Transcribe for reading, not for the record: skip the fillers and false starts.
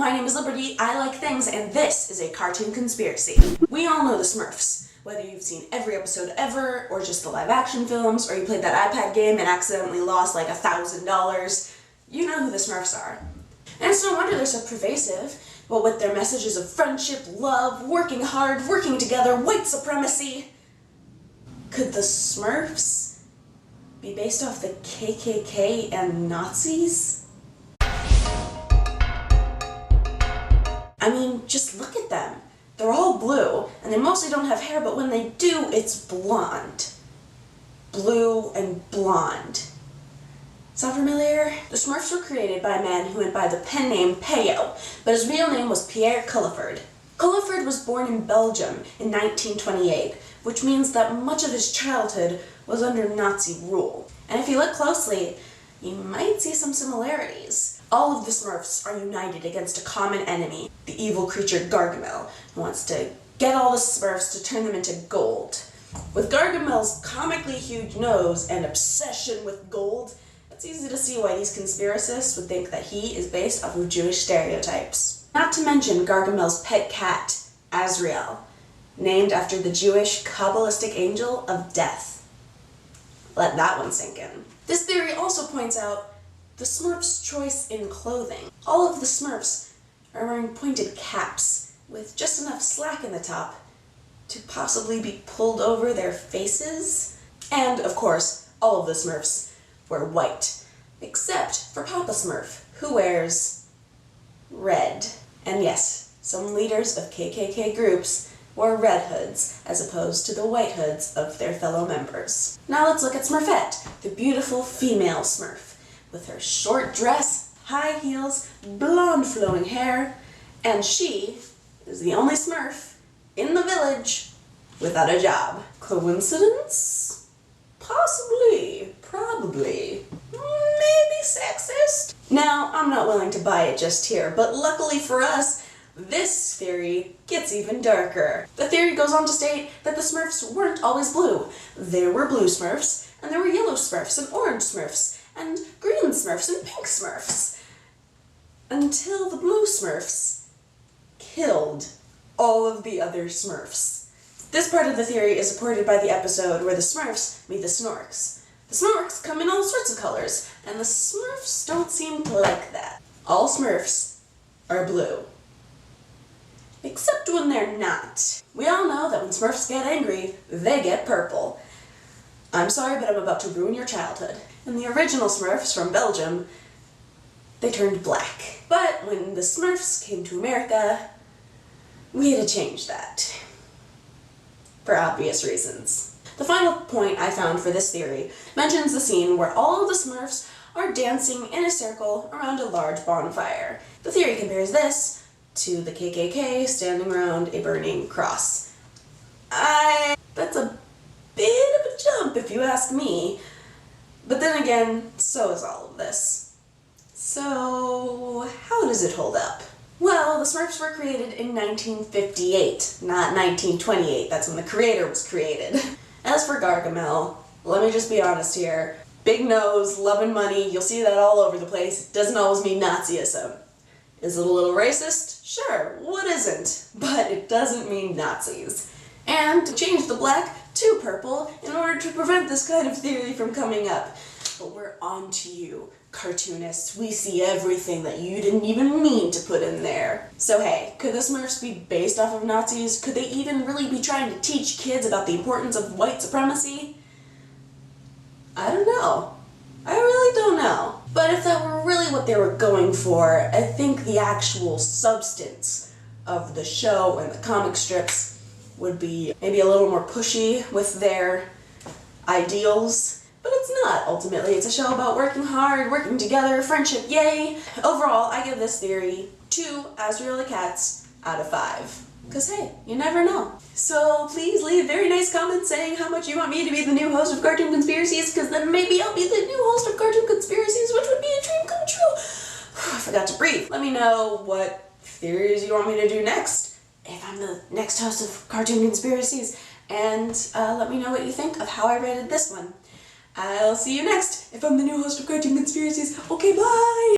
my name is Liberty, I like things, and this is a cartoon conspiracy. We all know the Smurfs. Whether you've seen every episode ever, or just the live-action films, or you played that iPad game and accidentally lost like $1,000, you know who the Smurfs are. And it's no wonder they're so pervasive. Well, with their messages of friendship, love, working hard, working together, white supremacy. Could the Smurfs be based off the KKK and Nazis? I mean, just look at them. They're all blue, and they mostly don't have hair, but when they do, it's blonde. Blue and blonde. Sound familiar? The Smurfs were created by a man who went by the pen name Peyo, but his real name was Pierre Culliford. Culliford was born in Belgium in 1928, which means that much of his childhood was under Nazi rule. And if you look closely, you might see some similarities. All of the Smurfs are united against a common enemy, the evil creature Gargamel, who wants to get all the Smurfs to turn them into gold. With Gargamel's comically huge nose and obsession with gold, it's easy to see why these conspiracists would think that he is based off of Jewish stereotypes. Not to mention Gargamel's pet cat, Azrael, named after the Jewish Kabbalistic angel of death. Let that one sink in. This theory also points out the Smurfs' choice in clothing. All of the Smurfs are wearing pointed caps with just enough slack in the top to possibly be pulled over their faces. And, of course, all of the Smurfs wear white, except for Papa Smurf, who wears red. And yes, some leaders of KKK groups wore red hoods as opposed to the white hoods of their fellow members. Now let's look at Smurfette, the beautiful female Smurf, with her short dress, high heels, blonde flowing hair, and she is the only Smurf in the village without a job. Coincidence? Possibly. Probably. Maybe sexist? Now, I'm not willing to buy it just here, but luckily for us, this theory gets even darker. The theory goes on to state that the Smurfs weren't always blue. There were blue Smurfs, and there were yellow Smurfs, and orange Smurfs, and green Smurfs, and pink Smurfs. Until the blue Smurfs killed all of the other Smurfs. This part of the theory is supported by the episode where the Smurfs meet the Snorks. The Snorks come in all sorts of colors, and the Smurfs don't seem to like that. All Smurfs are blue. Except when they're not. We all know that when Smurfs get angry, they get purple. I'm sorry, but I'm about to ruin your childhood. In the original Smurfs from Belgium, they turned black. But when the Smurfs came to America, we had to change that. For obvious reasons. The final point I found for this theory mentions the scene where all of the Smurfs are dancing in a circle around a large bonfire. The theory compares this to the KKK standing around a burning cross. That's a bit of a jump if you ask me, but then again, so is all of this. So, how does it hold up? Well, the Smurfs were created in 1958, not 1928. That's when the creator was created. As for Gargamel, let me just be honest here. Big nose, loving money, you'll see that all over the place. It doesn't always mean Nazism. Is it a little racist? Sure, what isn't? But it doesn't mean Nazis. And to change the black to purple in order to prevent this kind of theory from coming up. But we're on to you, cartoonists. We see everything that you didn't even mean to put in there. So hey, could the Smurfs be based off of Nazis? Could they even really be trying to teach kids about the importance of white supremacy? I don't know. I really don't know. But if that were really what they were going for, I think the actual substance of the show and the comic strips would be maybe a little more pushy with their ideals. But it's not, ultimately. It's a show about working hard, working together, friendship, yay! Overall, I give this theory 2 Azrael cats out of 5. Because hey, you never know. So please leave very nice comments saying how much you want me to be the new host of Cartoon Conspiracies, because then maybe I'll be the new host of Cartoon Conspiracies, which would be a dream come true. I forgot to breathe. Let me know what theories you want me to do next, if I'm the next host of Cartoon Conspiracies, and let me know what you think of how I rated this one. I'll see you next if I'm the new host of Cartoon Conspiracies. Okay, bye!